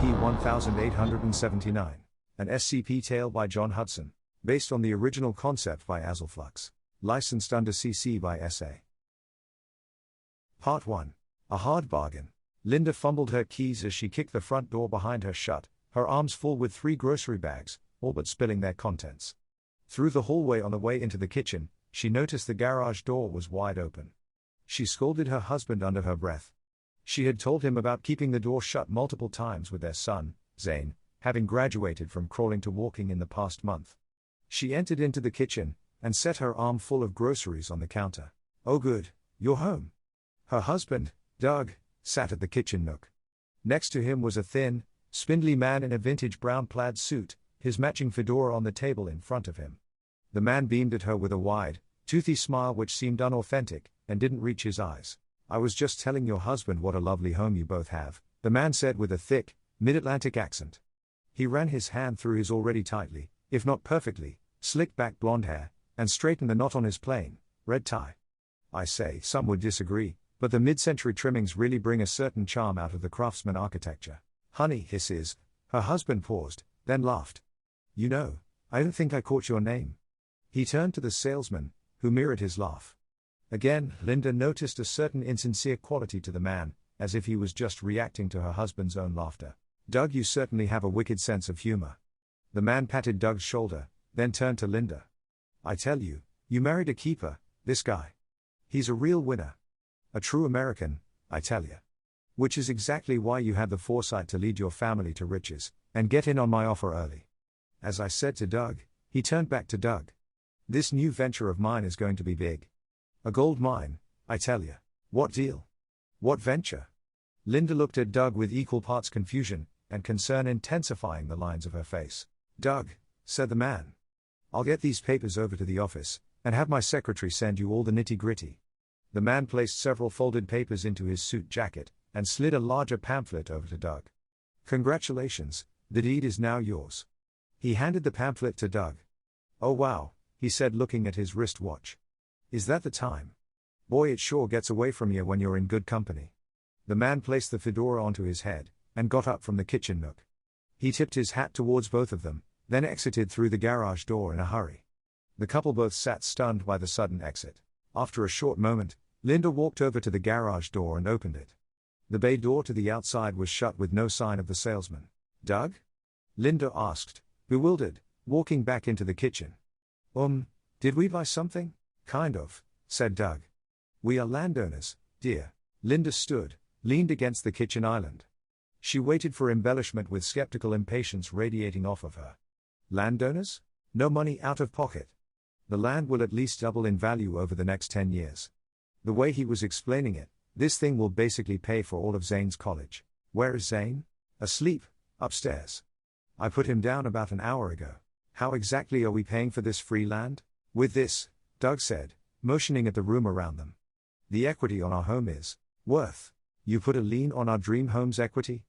SCP-1879, an SCP Tale by John Hudson, based on the original concept by azzleflux, licensed under CC by SA. Part 1. A hard bargain. Linda fumbled her keys as she kicked the front door behind her shut, her arms full with 3 grocery bags, all but spilling their contents. Through the hallway on the way into the kitchen, she noticed the garage door was wide open. She scolded her husband under her breath. She had told him about keeping the door shut multiple times with their son, Zane, having graduated from crawling to walking in the past month. She entered into the kitchen, and set her arm full of groceries on the counter. "Oh good, you're home." Her husband, Doug, sat at the kitchen nook. Next to him was a thin, spindly man in a vintage brown plaid suit, his matching fedora on the table in front of him. The man beamed at her with a wide, toothy smile which seemed unauthentic, and didn't reach his eyes. "I was just telling your husband what a lovely home you both have," the man said with a thick, mid-Atlantic accent. He ran his hand through his already tightly, if not perfectly, slicked back blonde hair, and straightened the knot on his plain, red tie. "I say, some would disagree, but the mid-century trimmings really bring a certain charm out of the craftsman architecture." "Honey," hisses. Her husband paused, then laughed. "You know, I don't think I caught your name." He turned to the salesman, who mirrored his laugh. Again, Linda noticed a certain insincere quality to the man, as if he was just reacting to her husband's own laughter. "Doug, you certainly have a wicked sense of humor." The man patted Doug's shoulder, then turned to Linda. "I tell you, you married a keeper, this guy. He's a real winner. A true American, I tell you. Which is exactly why you had the foresight to lead your family to riches, and get in on my offer early." As I said to Doug, he turned back to Doug. "This new venture of mine is going to be big. A gold mine, I tell you." "What deal? What venture?" Linda looked at Doug with equal parts confusion and concern intensifying the lines of her face. "Doug," said the man, "I'll get these papers over to the office, and have my secretary send you all the nitty-gritty." The man placed several folded papers into his suit jacket, and slid a larger pamphlet over to Doug. "Congratulations, the deed is now yours." He handed the pamphlet to Doug. "Oh wow," he said looking at his wristwatch. "Is that the time? Boy, it sure gets away from you when you're in good company." The man placed the fedora onto his head, and got up from the kitchen nook. He tipped his hat towards both of them, then exited through the garage door in a hurry. The couple both sat stunned by the sudden exit. After a short moment, Linda walked over to the garage door and opened it. The bay door to the outside was shut with no sign of the salesman. "Doug?" Linda asked, bewildered, walking back into the kitchen. Did we buy something?" "Kind of," said Doug. "We are landowners, dear." Linda stood, leaned against the kitchen island. She waited for embellishment with skeptical impatience radiating off of her. "Landowners? No money out of pocket. The land will at least double in value over the next 10 years. The way he was explaining it, this thing will basically pay for all of Zane's college." "Where is Zane?" "Asleep, upstairs. I put him down about an hour ago." "How exactly are we paying for this free land?" "With this," Doug said, motioning at the room around them. "The equity on our home is worth." "You put a lien on our dream home's equity?"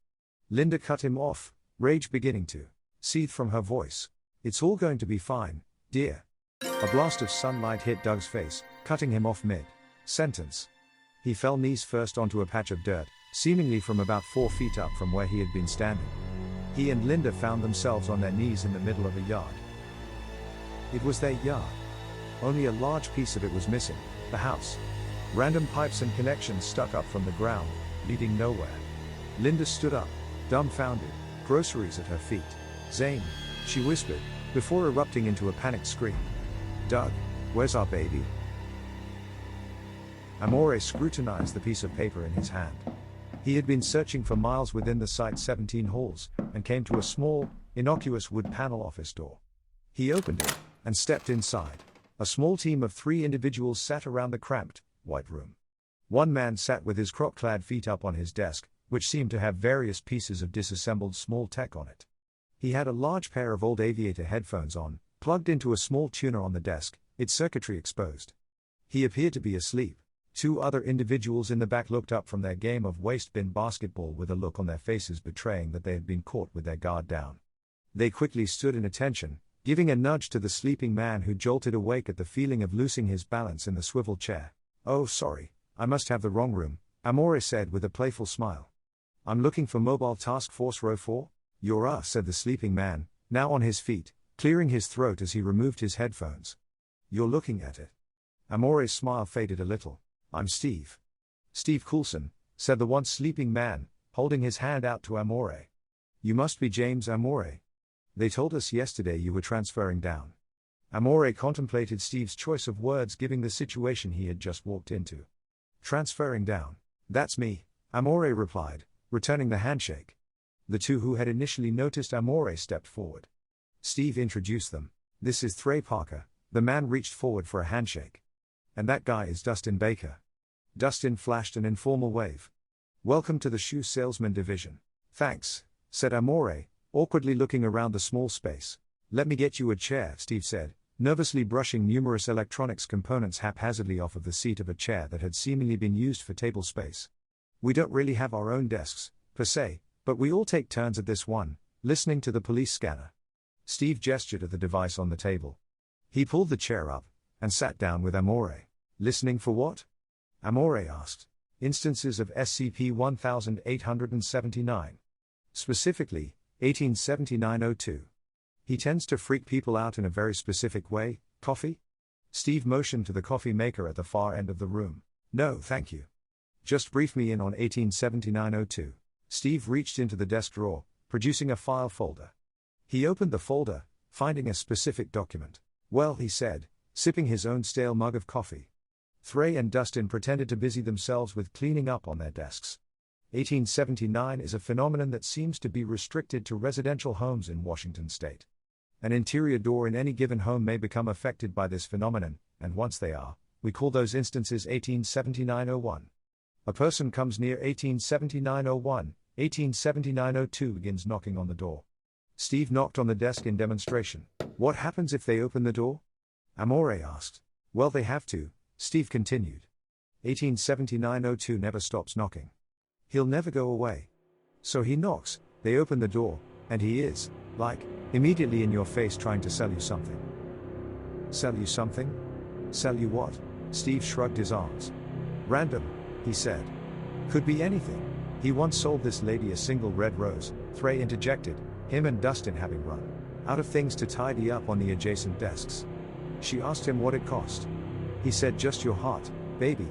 Linda cut him off, rage beginning to seethe from her voice. "It's all going to be fine, dear." A blast of sunlight hit Doug's face, cutting him off mid-sentence. He fell knees first onto a patch of dirt, seemingly from about 4 feet up from where he had been standing. He and Linda found themselves on their knees in the middle of a yard. It was their yard. Only a large piece of it was missing, the house. Random pipes and connections stuck up from the ground, leading nowhere. Linda stood up, dumbfounded, groceries at her feet. "Zane," she whispered, before erupting into a panicked scream. "Doug, where's our baby?" Amore scrutinized the piece of paper in his hand. He had been searching for miles within the site's 17 halls, and came to a small, innocuous wood panel office door. He opened it, and stepped inside. A small team of 3 individuals sat around the cramped, white room. One man sat with his crop-clad feet up on his desk, which seemed to have various pieces of disassembled small tech on it. He had a large pair of old aviator headphones on, plugged into a small tuner on the desk, its circuitry exposed. He appeared to be asleep. 2 other individuals in the back looked up from their game of waste bin basketball with a look on their faces betraying that they had been caught with their guard down. They quickly stood in attention, giving a nudge to the sleeping man who jolted awake at the feeling of losing his balance in the swivel chair. "Oh sorry, I must have the wrong room," Amore said with a playful smile. I'm looking for Mobile Task Force Row 4? You're said the sleeping man, now on his feet, clearing his throat as he removed his headphones. You're looking at it. Amore's smile faded a little. I'm Steve. Steve Coulson, said the once sleeping man, holding his hand out to Amore. You must be James Amore. They told us yesterday you were transferring down. Amore contemplated Steve's choice of words given the situation he had just walked into. Transferring down. That's me, Amore replied, returning the handshake. The two who had initially noticed Amore stepped forward. Steve introduced them. This is Trey Parker. The man reached forward for a handshake. And that guy is Dustin Baker. Dustin flashed an informal wave. Welcome to the shoe salesman division. Thanks, said Amore, awkwardly looking around the small space. Let me get you a chair, Steve said, nervously brushing numerous electronics components haphazardly off of the seat of a chair that had seemingly been used for table space. We don't really have our own desks, per se, but we all take turns at this one, listening to the police scanner. Steve gestured at the device on the table. He pulled the chair up and sat down with Amore. Listening for what? Amore asked. Instances of SCP-1879. Specifically, 1879-02. He tends to freak people out in a very specific way. Coffee? Steve motioned to the coffee maker at the far end of the room. No, thank you. Just brief me in on 1879-02. Steve reached into the desk drawer, producing a file folder. He opened the folder, finding a specific document. Well, he said, sipping his own stale mug of coffee. Trey and Dustin pretended to busy themselves with cleaning up on their desks. 1879 is a phenomenon that seems to be restricted to residential homes in Washington state. An interior door in any given home may become affected by this phenomenon, and once they are, we call those instances 1879-01. A person comes near 1879-01, 1879-02 begins knocking on the door. Steve knocked on the desk in demonstration. What happens if they open the door? Amore asked. Well, they have to, Steve continued. 1879-02 never stops knocking. He'll never go away. So he knocks, they open the door, and he is, immediately in your face trying to sell you something. Sell you something? Sell you what? Steve shrugged his arms. Random, he said. Could be anything. He once sold this lady a single red rose, Trey interjected, him and Dustin having run out of things to tidy up on the adjacent desks. She asked him what it cost. He said, just your heart, baby.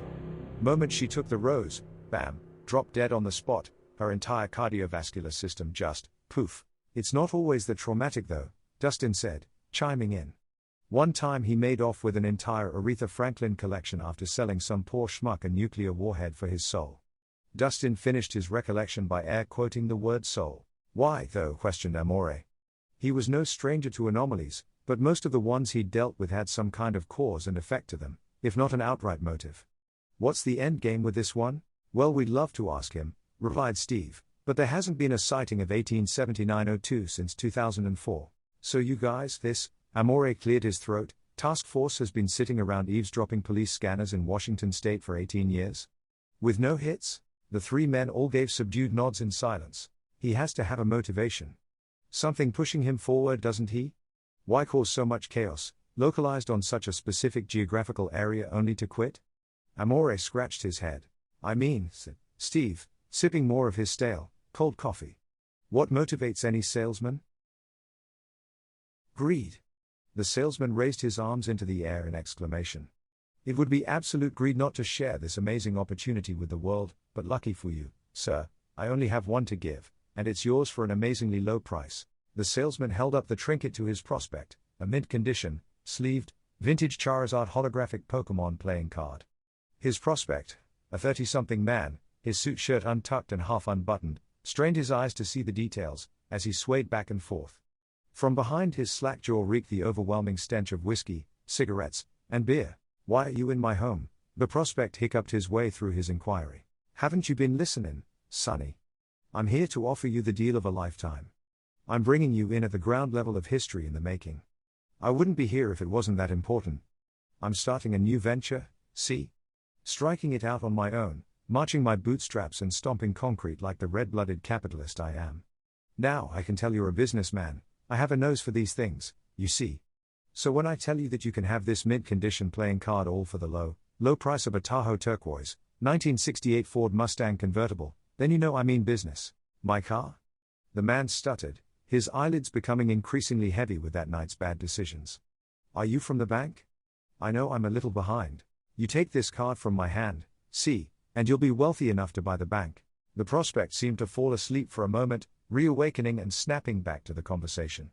Moment she took the rose, bam, dropped dead on the spot, her entire cardiovascular system just, poof. It's not always that traumatic though, Dustin said, chiming in. One time he made off with an entire Aretha Franklin collection after selling some poor schmuck a nuclear warhead for his soul. Dustin finished his recollection by air quoting the word soul. Why, though, questioned Amore. He was no stranger to anomalies, but most of the ones he'd dealt with had some kind of cause and effect to them, if not an outright motive. What's the end game with this one? Well, we'd love to ask him, replied Steve, but there hasn't been a sighting of 1879-02 since 2004. So you guys, Amore cleared his throat, task force has been sitting around eavesdropping police scanners in Washington state for 18 years? With no hits? The three men all gave subdued nods in silence. He has to have a motivation. Something pushing him forward, doesn't he? Why cause so much chaos, localized on such a specific geographical area only to quit? Amore scratched his head. I mean, said Steve, sipping more of his stale, cold coffee. What motivates any salesman? Greed. The salesman raised his arms into the air in exclamation. It would be absolute greed not to share this amazing opportunity with the world, but lucky for you, sir, I only have one to give, and it's yours for an amazingly low price. The salesman held up the trinket to his prospect, a mint-condition, sleeved, vintage Charizard holographic Pokemon playing card. His prospect, a 30-something man, his suit shirt untucked and half unbuttoned, strained his eyes to see the details, as he swayed back and forth. From behind his slack jaw reeked the overwhelming stench of whiskey, cigarettes, and beer. Why are you in my home? The prospect hiccuped his way through his inquiry. Haven't you been listening, sonny? I'm here to offer you the deal of a lifetime. I'm bringing you in at the ground level of history in the making. I wouldn't be here if it wasn't that important. I'm starting a new venture, see? Striking it out on my own, marching my bootstraps and stomping concrete like the red-blooded capitalist I am. Now I can tell you're a businessman, I have a nose for these things, you see. So when I tell you that you can have this mint-condition playing card all for the low price of a Tahoe turquoise, 1968 Ford Mustang convertible, Then you know I mean business. My car? The man stuttered, his eyelids becoming increasingly heavy with that night's bad decisions. Are you from the bank? I know I'm a little behind. You take this card from my hand, see, and you'll be wealthy enough to buy the bank. The prospect seemed to fall asleep for a moment, reawakening and snapping back to the conversation.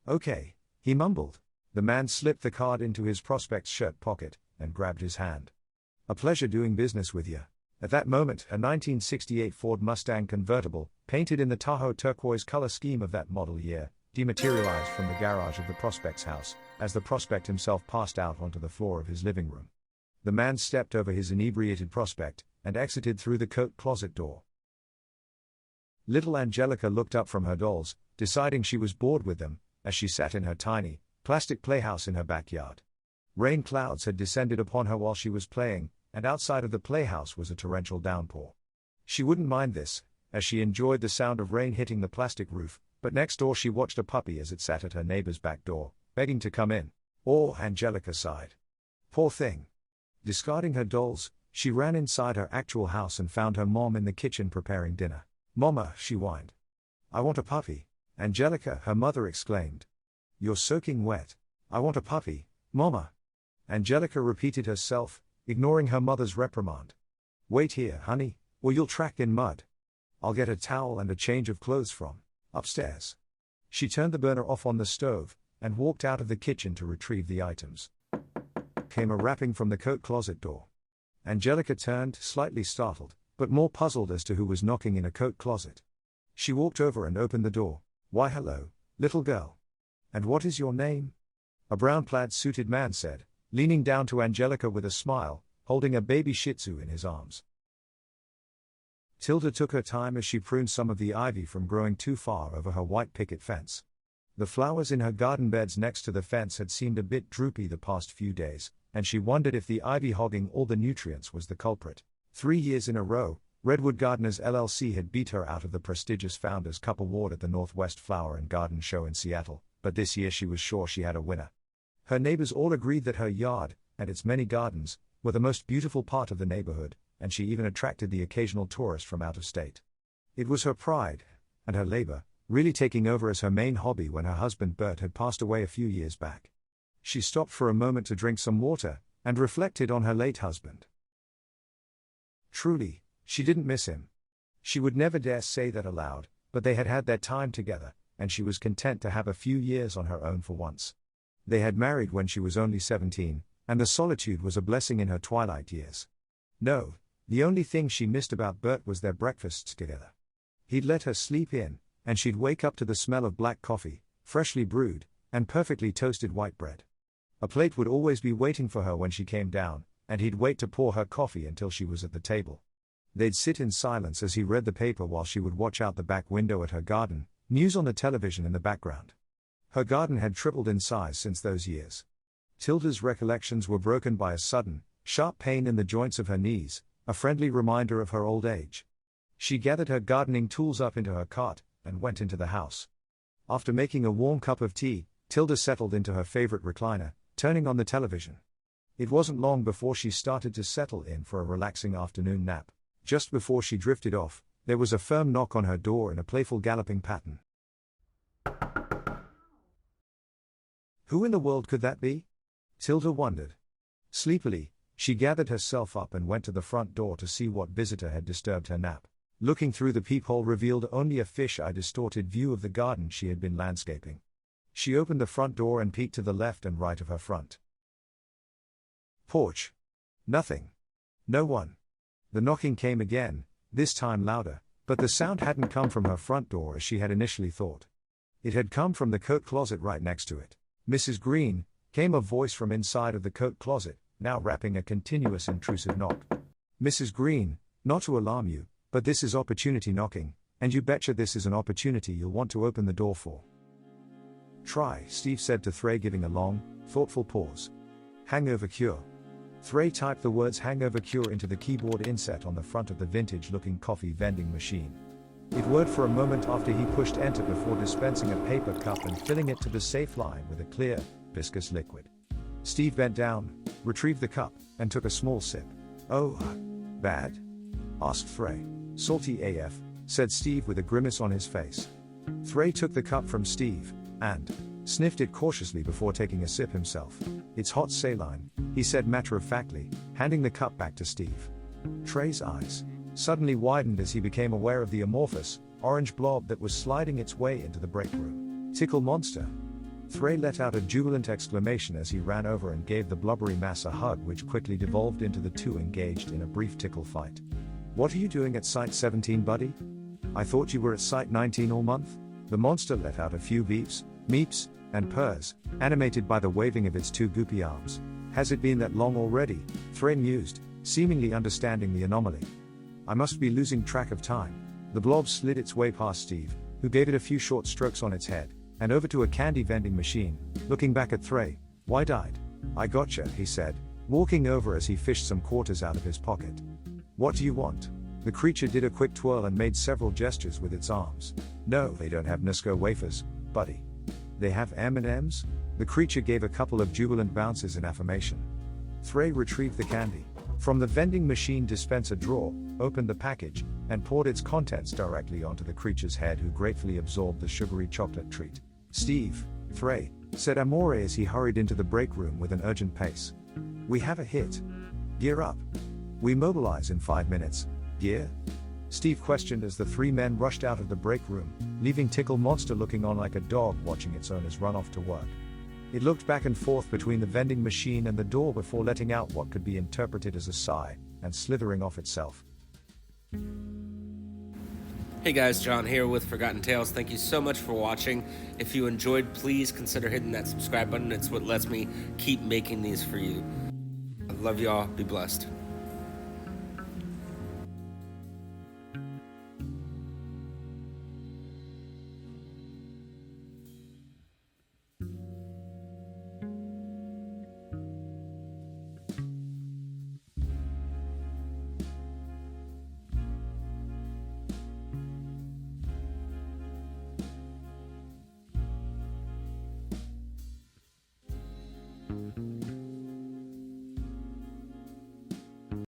Okay, he mumbled. The man slipped the card into his prospect's shirt pocket, and grabbed his hand. A pleasure doing business with you. At that moment, a 1968 Ford Mustang convertible, painted in the Tahoe turquoise color scheme of that model year, dematerialized from the garage of the prospect's house, as the prospect himself passed out onto the floor of his living room. The man stepped over his inebriated prospect, and exited through the coat closet door. Little Angelica looked up from her dolls, deciding she was bored with them, as she sat in her tiny, plastic playhouse in her backyard. Rain clouds had descended upon her while she was playing, and outside of the playhouse was a torrential downpour. She wouldn't mind this, as she enjoyed the sound of rain hitting the plastic roof, but next door she watched a puppy as it sat at her neighbor's back door, begging to come in. Oh, Angelica sighed. Poor thing. Discarding her dolls, she ran inside her actual house and found her mom in the kitchen preparing dinner. Mama, she whined. I want a puppy. Angelica, her mother exclaimed. You're soaking wet. I want a puppy, Mama. Angelica repeated herself, ignoring her mother's reprimand. Wait here, honey, or you'll track in mud. I'll get a towel and a change of clothes from upstairs. She turned the burner off on the stove, and walked out of the kitchen to retrieve the items. Came a rapping from the coat closet door. Angelica turned, slightly startled, but more puzzled as to who was knocking in a coat closet. She walked over and opened the door. Why hello, little girl. And what is your name? A brown plaid-suited man said, leaning down to Angelica with a smile, holding a baby Shih Tzu in his arms. Tilda took her time as she pruned some of the ivy from growing too far over her white picket fence. The flowers in her garden beds next to the fence had seemed a bit droopy the past few days, and she wondered if the ivy hogging all the nutrients was the culprit. 3 years in a row, Redwood Gardeners LLC had beat her out of the prestigious Founders Cup Award at the Northwest Flower and Garden Show in Seattle, but this year she was sure she had a winner. Her neighbors all agreed that her yard, and its many gardens, were the most beautiful part of the neighborhood, and she even attracted the occasional tourist from out of state. It was her pride, and her labor, really taking over as her main hobby when her husband Bert had passed away a few years back. She stopped for a moment to drink some water, and reflected on her late husband. Truly, she didn't miss him. She would never dare say that aloud, but they had had their time together, and she was content to have a few years on her own for once. They had married when she was only 17, and the solitude was a blessing in her twilight years. No, the only thing she missed about Bert was their breakfasts together. He'd let her sleep in, and she'd wake up to the smell of black coffee, freshly brewed, and perfectly toasted white bread. A plate would always be waiting for her when she came down, and he'd wait to pour her coffee until she was at the table. They'd sit in silence as he read the paper while she would watch out the back window at her garden, news on the television in the background. Her garden had tripled in size since those years. Tilda's recollections were broken by a sudden, sharp pain in the joints of her knees, a friendly reminder of her old age. She gathered her gardening tools up into her cart, and went into the house. After making a warm cup of tea, Tilda settled into her favorite recliner, turning on the television. It wasn't long before she started to settle in for a relaxing afternoon nap. Just before she drifted off, there was a firm knock on her door in a playful galloping pattern. Who in the world could that be? Tilda wondered. Sleepily, she gathered herself up and went to the front door to see what visitor had disturbed her nap. Looking through the peephole revealed only a fish-eye distorted view of the garden she had been landscaping. She opened the front door and peeked to the left and right of her front porch. Nothing. No one. The knocking came again, this time louder, but the sound hadn't come from her front door as she had initially thought. It had come from the coat closet right next to it. Mrs. Green, came a voice from inside of the coat closet, now rapping a continuous intrusive knock. Mrs. Green, not to alarm you, but this is opportunity knocking, and you betcha this is an opportunity you'll want to open the door for. Try, Steve said to Thray, giving a long, thoughtful pause. Hangover cure. Thray typed the words hangover cure into the keyboard inset on the front of the vintage-looking coffee vending machine. It whirred for a moment after he pushed enter before dispensing a paper cup and filling it to the safe line with a clear, viscous liquid. Steve bent down, retrieved the cup, and took a small sip. Oh, bad? Asked Thray. Salty AF, said Steve with a grimace on his face. Thray took the cup from Steve, and sniffed it cautiously before taking a sip himself. It's hot saline, he said matter-of-factly, handing the cup back to Steve. Trey's eyes suddenly widened as he became aware of the amorphous, orange blob that was sliding its way into the break room. Tickle monster. Thray let out a jubilant exclamation as he ran over and gave the blubbery mass a hug, which quickly devolved into the two engaged in a brief tickle fight. What are you doing at Site 17, buddy? I thought you were at Site 19 all month? The monster let out a few beeps, meeps, and purrs, animated by the waving of its two goopy arms. Has it been that long already? Thray mused, seemingly understanding the anomaly. I must be losing track of time. The blob slid its way past Steve, who gave it a few short strokes on its head, and over to a candy vending machine, looking back at Thray, wide-eyed. I gotcha, he said, walking over as he fished some quarters out of his pocket. What do you want? The creature did a quick twirl and made several gestures with its arms. No, they don't have Nusco wafers, buddy. They have M&Ms? The creature gave a couple of jubilant bounces in affirmation. Thray retrieved the candy from the vending machine dispenser drawer, opened the package, and poured its contents directly onto the creature's head, who gratefully absorbed the sugary chocolate treat. Steve, Thray, said Amore as he hurried into the break room with an urgent pace. We have a hit. Gear up. We mobilize in 5 minutes. Gear? Steve questioned as the three men rushed out of the break room, leaving Tickle Monster looking on like a dog watching its owners run off to work. It looked back and forth between the vending machine and the door before letting out what could be interpreted as a sigh, and slithering off itself. Hey guys, John here with Forgotten Tales. Thank you so much for watching. If you enjoyed, please consider hitting that subscribe button. It's what lets me keep making these for you. I love y'all. Be blessed.